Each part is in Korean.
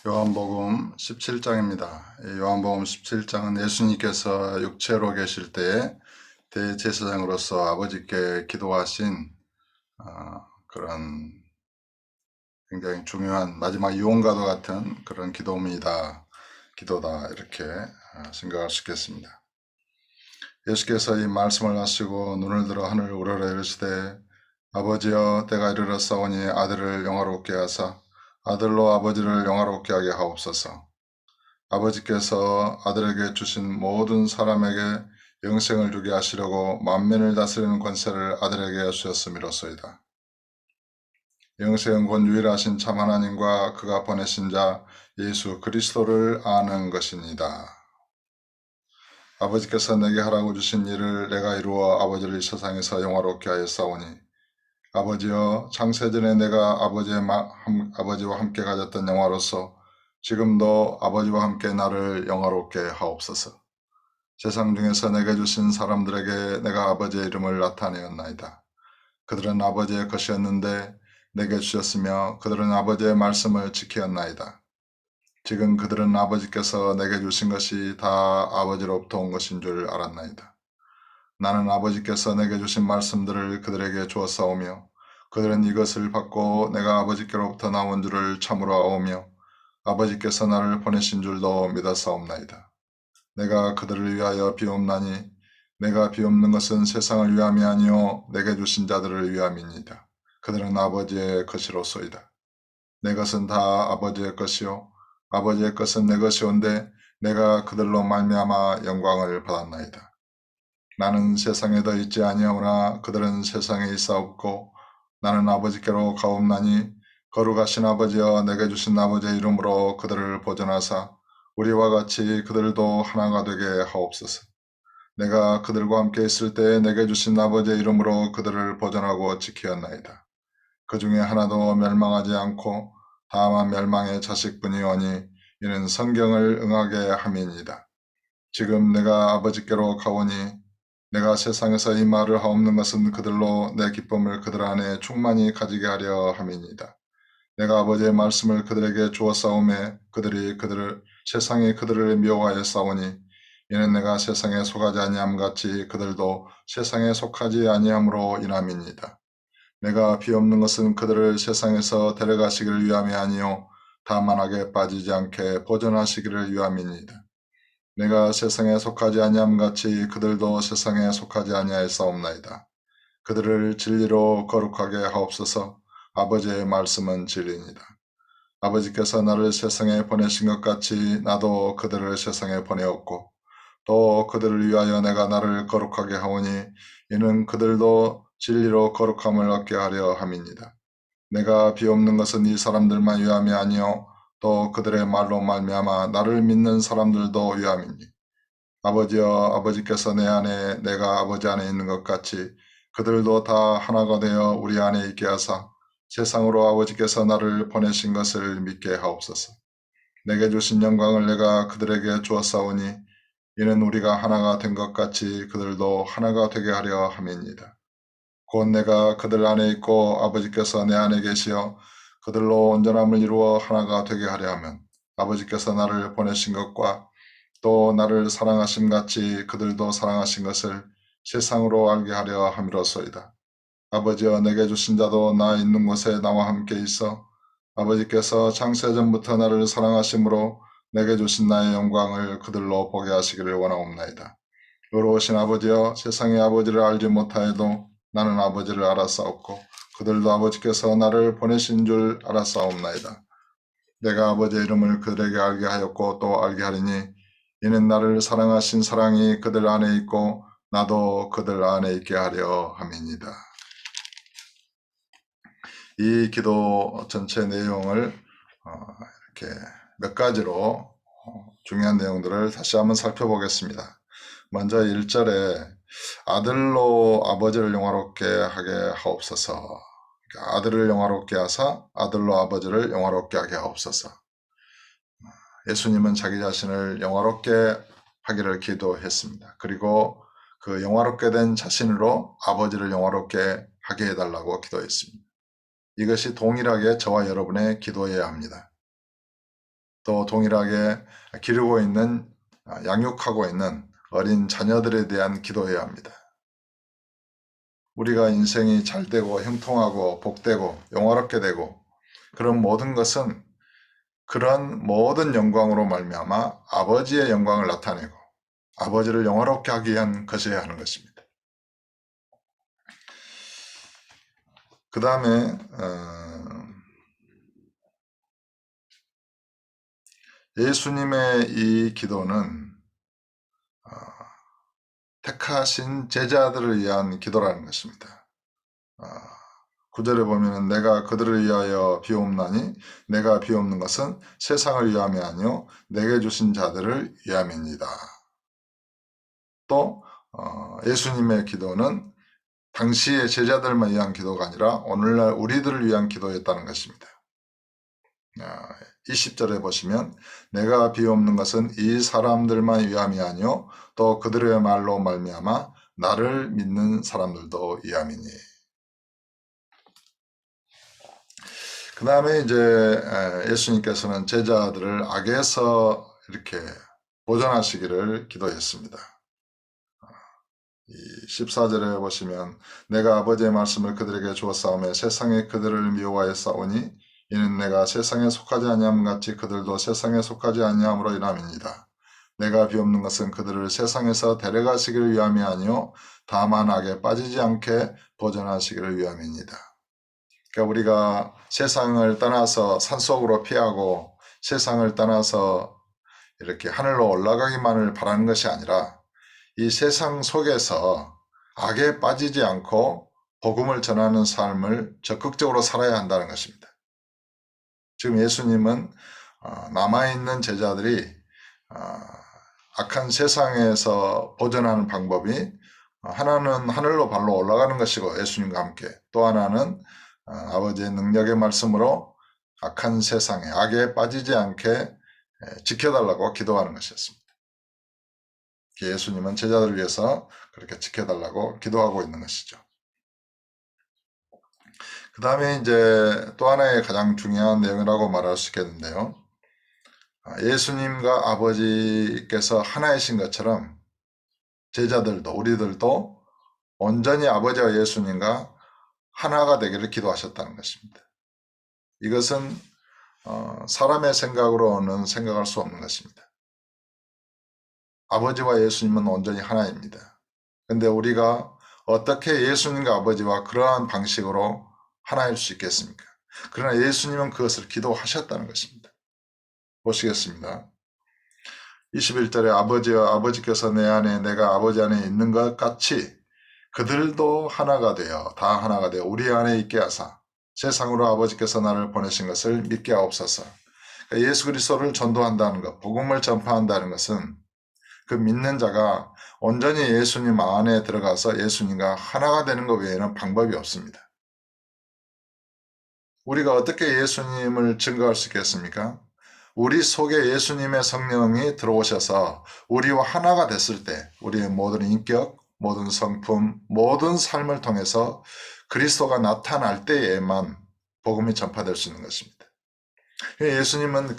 요한복음 17장입니다. 요한복음 17장은 예수님께서 육체로 계실 때에 대제사장으로서 아버지께 기도하신 그런 굉장히 중요한 마지막 유언과도 같은 그런 기도다 이렇게 생각할 수 있겠습니다. 예수께서 이 말씀을 하시고 눈을 들어 하늘을 우러러 이르시되 아버지여 때가 이르렀사오니 아들을 영화롭게 하사 아들로 아버지를 영화롭게 하게 하옵소서. 아버지께서 아들에게 주신 모든 사람에게 영생을 주게 하시려고 만민을 다스리는 권세를 아들에게 주셨음이로소이다. 영생은 곧 유일하신 참 하나님과 그가 보내신 자 예수 그리스도를 아는 것입니다. 아버지께서 내게 하라고 주신 일을 내가 이루어 아버지를 이 세상에서 영화롭게 하였사오니 아버지여 창세전에 내가 아버지와 함께 가졌던 영화로서 지금도 아버지와 함께 나를 영화롭게 하옵소서. 세상 중에서 내게 주신 사람들에게 내가 아버지의 이름을 나타내었나이다. 그들은 아버지의 것이었는데 내게 주셨으며 그들은 아버지의 말씀을 지키었나이다. 지금 그들은 아버지께서 내게 주신 것이 다 아버지로부터 온 것인 줄 알았나이다. 나는 아버지께서 내게 주신 말씀들을 그들에게 주었사오며 그들은 이것을 받고 내가 아버지께로부터 나온 줄을 참으로 아오며 아버지께서 나를 보내신 줄도 믿었사옵나이다. 내가 그들을 위하여 비옵나니 내가 비옵는 것은 세상을 위함이 아니요 내게 주신 자들을 위함이니이다. 그들은 아버지의 것이로소이다. 내 것은 다 아버지의 것이요 아버지의 것은 내 것이온데 내가 그들로 말미암아 영광을 받았나이다. 나는 세상에 더 있지 아니하오나 그들은 세상에 있사옵고 나는 아버지께로 가옵나니 거룩하신 아버지여 내게 주신 아버지의 이름으로 그들을 보존하사 우리와 같이 그들도 하나가 되게 하옵소서. 내가 그들과 함께 있을 때에 내게 주신 아버지의 이름으로 그들을 보존하고 지키었나이다. 그 중에 하나도 멸망하지 않고 다만 멸망의 자식뿐이오니 이는 성경을 응하게 함이니이다. 지금 내가 아버지께로 가오니 내가 세상에서 이 말을 하옵는 것은 그들로 내 기쁨을 그들 안에 충만히 가지게 하려 함이니이다. 내가 아버지의 말씀을 그들에게 주었사오매 세상이 그들을 미워하여 싸우니 이는 내가 세상에 속하지 아니함 같이 그들도 세상에 속하지 아니함으로 인함이니이다. 내가 비옵는 것은 그들을 세상에서 데려가시기를 위함이 아니요 다만 악에 빠지지 않게 보존하시기를 위함이니이다. 내가 세상에 속하지 아니함 같이 그들도 세상에 속하지 아니하였사옵나이다. 그들을 진리로 거룩하게 하옵소서. 아버지의 말씀은 진리니이다. 아버지께서 나를 세상에 보내신 것 같이 나도 그들을 세상에 보내었고 또 그들을 위하여 내가 나를 거룩하게 하오니 이는 그들도 진리로 거룩함을 얻게 하려 함이니이다. 내가 비옵는 것은 이 사람들만 위함이 아니요 또 그들의 말로 말미암아 나를 믿는 사람들도 위함이니 아버지여 아버지께서 내 안에 내가 아버지 안에 있는 것 같이 그들도 다 하나가 되어 우리 안에 있게 하사 세상으로 아버지께서 나를 보내신 것을 믿게 하옵소서. 내게 주신 영광을 내가 그들에게 주었사오니 이는 우리가 하나가 된 것 같이 그들도 하나가 되게 하려 함이니이다. 곧 내가 그들 안에 있고 아버지께서 내 안에 계시어 그들로 온전함을 이루어 하나가 되게 하려 하면 아버지께서 나를 보내신 것과 또 나를 사랑하심 같이 그들도 사랑하신 것을 세상으로 알게 하려 함이로소이다. 아버지여 내게 주신 자도 나 있는 곳에 나와 함께 있어 아버지께서 창세전부터 나를 사랑하심으로 내게 주신 나의 영광을 그들로 보게 하시기를 원하옵나이다. 의로우신 아버지여 세상의 아버지를 알지 못하여도 나는 아버지를 알았사옵고 그들도 아버지께서 나를 보내신 줄 알았사옵나이다. 내가 아버지의 이름을 그들에게 알게 하였고 또 알게 하리니 이는 나를 사랑하신 사랑이 그들 안에 있고 나도 그들 안에 있게 하려 함이니이다. 이 기도 전체 내용을 이렇게 몇 가지로 중요한 내용들을 다시 한번 살펴보겠습니다. 먼저 1절에 아들로 아버지를 영화롭게 하게 하옵소서. 그러니까 아들을 영화롭게 하사 아들로 아버지를 영화롭게 하게 하옵소서. 예수님은 자기 자신을 영화롭게 하기를 기도했습니다. 그리고 그 영화롭게 된 자신으로 아버지를 영화롭게 하게 해달라고 기도했습니다. 이것이 동일하게 저와 여러분의 기도여야 합니다. 또 동일하게 기르고 있는, 양육하고 있는 어린 자녀들에 대한 기도해야 합니다. 우리가 인생이 잘 되고 형통하고 복되고 영화롭게 되고 그런 모든 것은 그런 모든 영광으로 말미암아 아버지의 영광을 나타내고 아버지를 영화롭게 하기 위한 것이어야 하는 것입니다. 그 다음에 예수님의 이 기도는 택하신 제자들을 위한 기도라는 것입니다. 9절에 보면 내가 그들을 위하여 비옵나니 내가 비옵는 것은 세상을 위함이 아니요 내게 주신 자들을 위함입니다. 또 예수님의 기도는 당시의 제자들만 위한 기도가 아니라 오늘날 우리들을 위한 기도였다는 것입니다. 20절에 보시면 내가 비옵는 것은 이 사람들만 위함이 아니요 또 그들의 말로 말미암아 나를 믿는 사람들도 위함이니. 그 다음에 이제 예수님께서는 제자들을 악에서 이렇게 보존하시기를 기도했습니다. 이 14절에 보시면 내가 아버지의 말씀을 그들에게 주었사오매 세상에 그들을 미워하였사오니 이는 내가 세상에 속하지 아니함 같이 그들도 세상에 속하지 아니함으로 인함입니다. 내가 비옵는 것은 그들을 세상에서 데려가시기를 위함이 아니요 다만 악에 빠지지 않게 보존하시기를 위함입니다. 그러니까 우리가 세상을 떠나서 산속으로 피하고 세상을 떠나서 이렇게 하늘로 올라가기만을 바라는 것이 아니라 이 세상 속에서 악에 빠지지 않고 복음을 전하는 삶을 적극적으로 살아야 한다는 것입니다. 지금 예수님은 남아있는 제자들이 악한 세상에서 보존하는 방법이 하나는 하늘로 발로 올라가는 것이고 예수님과 함께 또 하나는 아버지의 능력의 말씀으로 악한 세상에 악에 빠지지 않게 지켜달라고 기도하는 것이었습니다. 예수님은 제자들을 위해서 그렇게 지켜달라고 기도하고 있는 것이죠. 그 다음에 이제 또 하나의 가장 중요한 내용이라고 말할 수 있겠는데요. 예수님과 아버지께서 하나이신 것처럼 제자들도 우리들도 온전히 아버지와 예수님과 하나가 되기를 기도하셨다는 것입니다. 이것은 사람의 생각으로는 생각할 수 없는 것입니다. 아버지와 예수님은 온전히 하나입니다. 근데 우리가 어떻게 예수님과 아버지와 그러한 방식으로 하나일 수 있겠습니까? 그러나 예수님은 그것을 기도하셨다는 것입니다. 보시겠습니다. 21절에 아버지께서 내 안에 내가 아버지 안에 있는 것 같이 그들도 하나가 되어 다 하나가 되어 우리 안에 있게 하사 세상으로 아버지께서 나를 보내신 것을 믿게 하옵소서. 그러니까 예수 그리스도를 전도한다는 것, 복음을 전파한다는 것은 그 믿는 자가 온전히 예수님 안에 들어가서 예수님과 하나가 되는 것 외에는 방법이 없습니다. 우리가 어떻게 예수님을 증거할 수 있겠습니까? 우리 속에 예수님의 성령이 들어오셔서 우리와 하나가 됐을 때 우리의 모든 인격, 모든 성품, 모든 삶을 통해서 그리스도가 나타날 때에만 복음이 전파될 수 있는 것입니다. 예수님은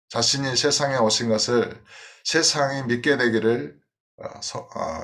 자신이 세상에 오신 것을 세상이 믿게 되기를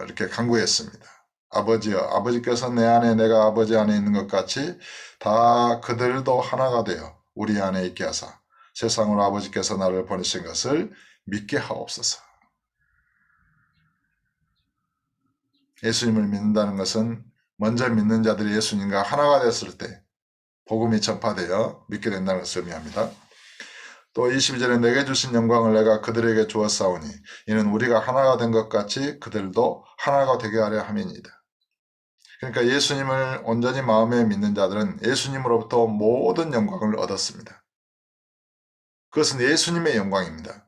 이렇게 간구했습니다. 아버지여, 아버지께서 내 안에 내가 아버지 안에 있는 것 같이 다 그들도 하나가 되어 우리 안에 있게 하사 세상으로 아버지께서 나를 보내신 것을 믿게 하옵소서. 예수님을 믿는다는 것은 먼저 믿는 자들이 예수님과 하나가 됐을 때 복음이 전파되어 믿게 된다는 것을 의미합니다. 또 22절에 내게 주신 영광을 내가 그들에게 주었사오니 이는 우리가 하나가 된 것 같이 그들도 하나가 되게 하려 함이니이다. 그러니까 예수님을 온전히 마음에 믿는 자들은 예수님으로부터 모든 영광을 얻었습니다. 그것은 예수님의 영광입니다.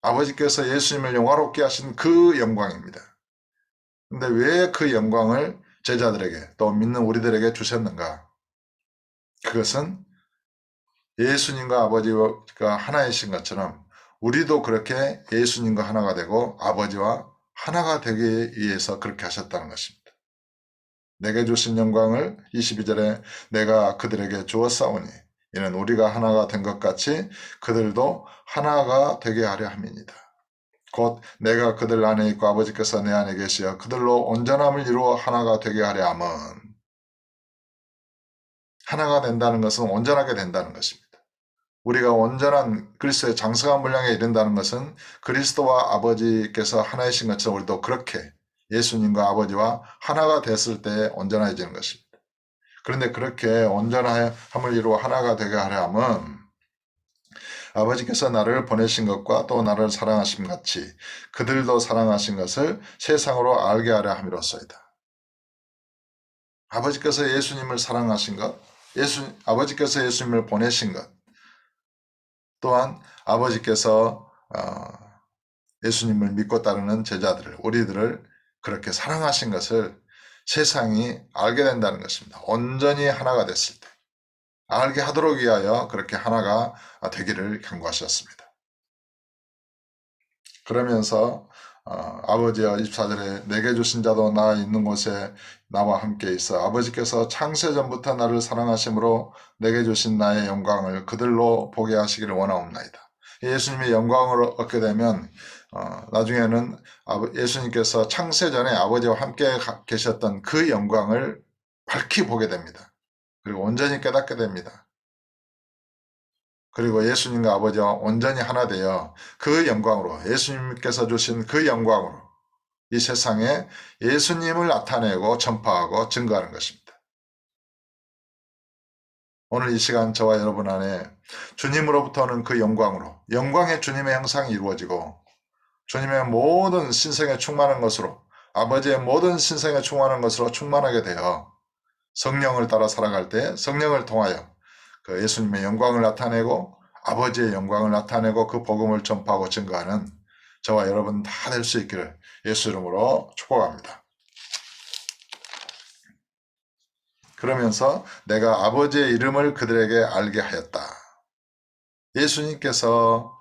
아버지께서 예수님을 영화롭게 하신 그 영광입니다. 근데 왜 그 영광을 제자들에게 또 믿는 우리들에게 주셨는가? 그것은 예수님과 아버지가 하나이신 것처럼 우리도 그렇게 예수님과 하나가 되고 아버지와 하나가 되기 위해서 그렇게 하셨다는 것입니다. 내게 주신 영광을 22절에 내가 그들에게 주었사오니 이는 우리가 하나가 된 것 같이 그들도 하나가 되게 하려 함이니이다. 곧 내가 그들 안에 있고 아버지께서 내 안에 계시어 그들로 온전함을 이루어 하나가 되게 하려 함은, 하나가 된다는 것은 온전하게 된다는 것입니다. 우리가 온전한 그리스도의 장성한 분량에 이른다는 것은 그리스도와 아버지께서 하나이신 것처럼 우리도 그렇게 예수님과 아버지와 하나가 됐을 때 온전해지는 것입니다. 그런데 그렇게 온전함을 이루어 하나가 되게 하려 함은 아버지께서 나를 보내신 것과 또 나를 사랑하심 같이 그들도 사랑하신 것을 세상으로 알게 하려 함이로소이다. 아버지께서 예수님을 사랑하신 것, 아버지께서 예수님을 보내신 것, 또한 아버지께서 예수님을 믿고 따르는 제자들을, 우리들을 그렇게 사랑하신 것을 세상이 알게 된다는 것입니다. 온전히 하나가 됐을 때 알게 하도록 위하여 그렇게 하나가 되기를 경고하셨습니다. 그러면서 아버지여 24절에 내게 주신 자도 나 있는 곳에 나와 함께 있어 아버지께서 창세전부터 나를 사랑하심으로 내게 주신 나의 영광을 그들로 보게 하시기를 원하옵나이다. 예수님의 영광을 얻게 되면 나중에는 예수님께서 창세전에 아버지와 함께 계셨던 그 영광을 밝히 보게 됩니다. 그리고 온전히 깨닫게 됩니다. 그리고 예수님과 아버지와 온전히 하나 되어 그 영광으로, 예수님께서 주신 그 영광으로 이 세상에 예수님을 나타내고 전파하고 증거하는 것입니다. 오늘 이 시간 저와 여러분 안에 주님으로부터는 그 영광으로, 영광의 주님의 형상이 이루어지고 주님의 모든 신성에 충만한 것으로, 아버지의 모든 신성에 충만한 것으로 충만하게 되어 성령을 따라 살아갈 때 성령을 통하여 그 예수님의 영광을 나타내고 아버지의 영광을 나타내고 그 복음을 전파하고 증거하는 저와 여러분 다 될 수 있기를 예수 이름으로 축복합니다. 그러면서 내가 아버지의 이름을 그들에게 알게 하였다. 예수님께서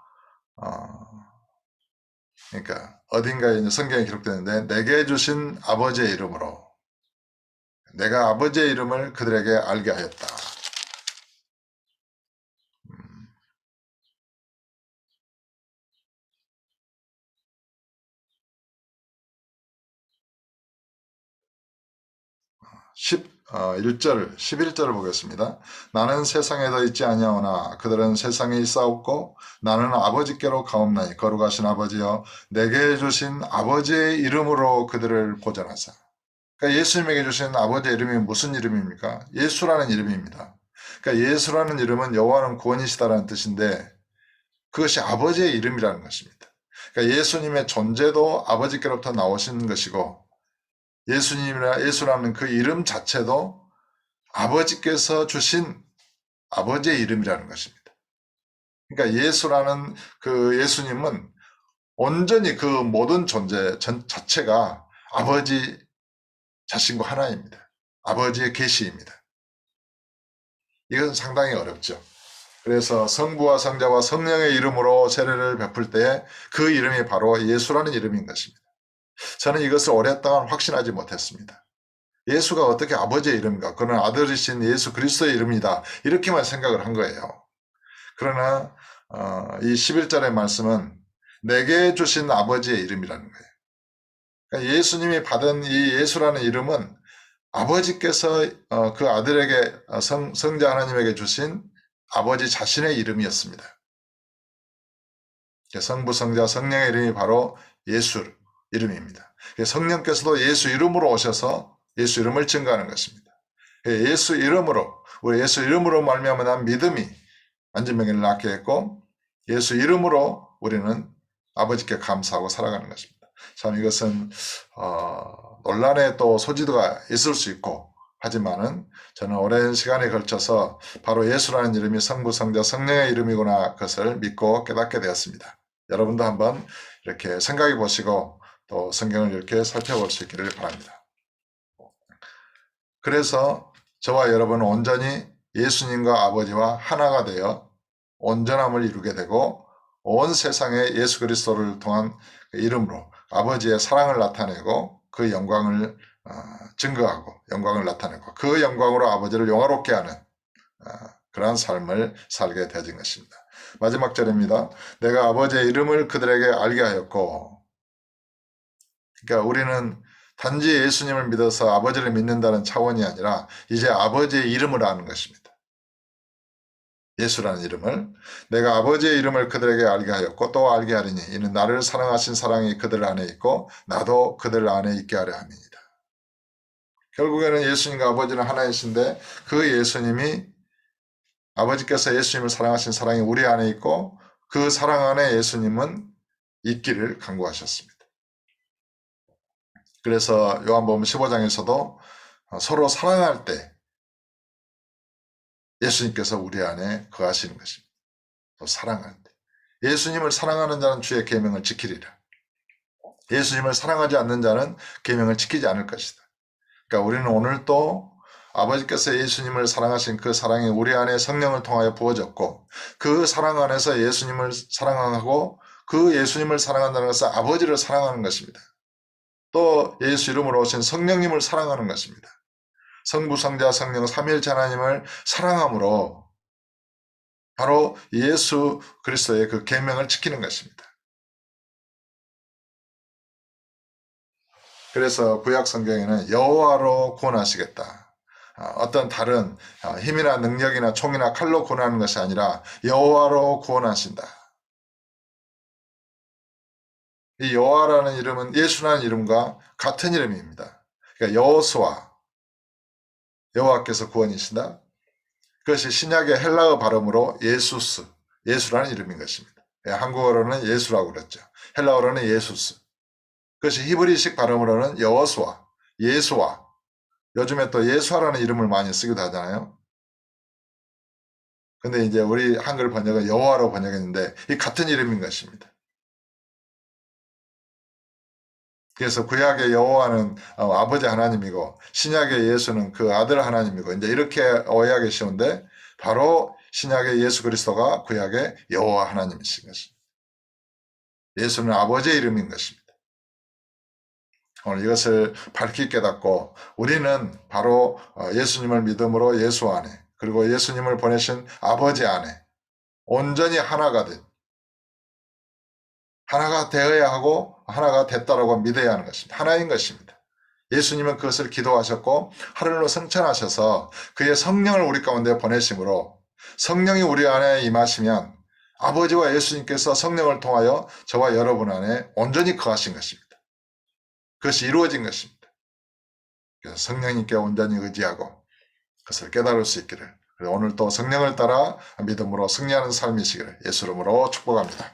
그러니까 어딘가에 이제 성경에 기록되는데 내게 주신 아버지의 이름으로 내가 아버지의 이름을 그들에게 알게 하였다. 11절을 보겠습니다. 나는 세상에 더 있지 아니하오나 그들은 세상에 있사옵고 나는 아버지께로 가옵나니 거룩하신 아버지여 내게 주신 아버지의 이름으로 그들을 보전하사. 그러니까 예수님에게 주신 아버지의 이름이 무슨 이름입니까? 예수라는 이름입니다. 그러니까 예수라는 이름은 여호와는 구원이시다라는 뜻인데 그것이 아버지의 이름이라는 것입니다. 그러니까 예수님의 존재도 아버지께로부터 나오신 것이고 예수라는 그 이름 자체도 아버지께서 주신 아버지의 이름이라는 것입니다. 그러니까 예수라는 그 예수님은 온전히 그 모든 존재 자체가 아버지 자신과 하나입니다. 아버지의 계시입니다. 이것은 상당히 어렵죠. 그래서 성부와 성자와 성령의 이름으로 세례를 베풀 때 그 이름이 바로 예수라는 이름인 것입니다. 저는 이것을 오랫동안 확신하지 못했습니다. 예수가 어떻게 아버지의 이름인가? 그는 아들이신 예수 그리스도의 이름이다. 이렇게만 생각을 한 거예요. 그러나 이 11절의 말씀은 내게 주신 아버지의 이름이라는 거예요. 그러니까 예수님이 받은 이 예수라는 이름은 아버지께서 그 아들에게 성자 하나님에게 주신 아버지 자신의 이름이었습니다. 성부, 성자, 성령의 이름이 바로 예수 이름입니다. 성령께서도 예수 이름으로 오셔서 예수 이름을 증거하는 것입니다. 예수 이름으로, 우리 예수 이름으로 말미암아 난 믿음이 안전명예를 낳게 했고 예수 이름으로 우리는 아버지께 감사하고 살아가는 것입니다. 참 이것은 논란의 또 소지도가 있을 수 있고 하지만은 저는 오랜 시간에 걸쳐서 바로 예수라는 이름이 성부, 성자, 성령의 이름이구나 그것을 믿고 깨닫게 되었습니다. 여러분도 한번 이렇게 생각해 보시고 또 성경을 이렇게 살펴볼 수 있기를 바랍니다. 그래서 저와 여러분은 온전히 예수님과 아버지와 하나가 되어 온전함을 이루게 되고 온 세상에 예수 그리스도를 통한 이름으로 아버지의 사랑을 나타내고 그 영광을 증거하고 영광을 나타내고 그 영광으로 아버지를 영화롭게 하는 그러한 삶을 살게 되어진 것입니다. 마지막 절입니다. 내가 아버지의 이름을 그들에게 알게 하였고, 그러니까 우리는 단지 예수님을 믿어서 아버지를 믿는다는 차원이 아니라 이제 아버지의 이름을 아는 것입니다. 예수라는 이름을, 내가 아버지의 이름을 그들에게 알게 하였고 또 알게 하리니 이는 나를 사랑하신 사랑이 그들 안에 있고 나도 그들 안에 있게 하려 함이니라. 결국에는 예수님과 아버지는 하나이신데 그 예수님이, 아버지께서 예수님을 사랑하신 사랑이 우리 안에 있고 그 사랑 안에 예수님은 있기를 간구하셨습니다. 그래서 요한복음 15장에서도 서로 사랑할 때 예수님께서 우리 안에 거하시는 것입니다. 또 사랑할 때. 예수님을 사랑하는 자는 주의 계명을 지키리라. 예수님을 사랑하지 않는 자는 계명을 지키지 않을 것이다. 그러니까 우리는 오늘 또 아버지께서 예수님을 사랑하신 그 사랑이 우리 안에 성령을 통하여 부어졌고 그 사랑 안에서 예수님을 사랑하고 그 예수님을 사랑한다는 것은 아버지를 사랑하는 것입니다. 또 예수 이름으로 오신 성령님을 사랑하는 것입니다. 성부, 성자, 성령 삼위일체 하나님을 사랑함으로 바로 예수 그리스도의 그 계명을 지키는 것입니다. 그래서 구약 성경에는 여호와로 구원하시겠다. 어떤 다른 힘이나 능력이나 총이나 칼로 구원하는 것이 아니라 여호와로 구원하신다. 이 여호와라는 이름은 예수라는 이름과 같은 이름입니다. 그러니까 여호수아, 여호와께서 구원이신다. 그것이 신약의 헬라어 발음으로 예수스, 예수라는 이름인 것입니다. 한국어로는 예수라고 그랬죠. 헬라어로는 예수스. 그것이 히브리식 발음으로는 여호수아, 예수아. 요즘에 또 예수아라는 이름을 많이 쓰기도 하잖아요. 근데 이제 우리 한글 번역은 여호와로 번역했는데 이 같은 이름인 것입니다. 그래서 구약의 여호와는 아버지 하나님이고 신약의 예수는 그 아들 하나님이고 이제 이렇게 오해하기 쉬운데 바로 신약의 예수 그리스도가 구약의 여호와 하나님이신 것입니다. 예수는 아버지의 이름인 것입니다. 오늘 이것을 밝히 깨닫고 우리는 바로 예수님을 믿음으로 예수 안에 그리고 예수님을 보내신 아버지 안에 온전히 하나가 된, 하나가 되어야 하고 하나가 됐다라고 믿어야 하는 것입니다. 하나인 것입니다. 예수님은 그것을 기도하셨고 하늘로 승천하셔서 그의 성령을 우리 가운데 보내심으로 성령이 우리 안에 임하시면 아버지와 예수님께서 성령을 통하여 저와 여러분 안에 온전히 거하신 것입니다. 그것이 이루어진 것입니다. 그래서 성령님께 온전히 의지하고 그것을 깨달을 수 있기를, 오늘 또 성령을 따라 믿음으로 승리하는 삶이시기를 예수 이름으로 축복합니다.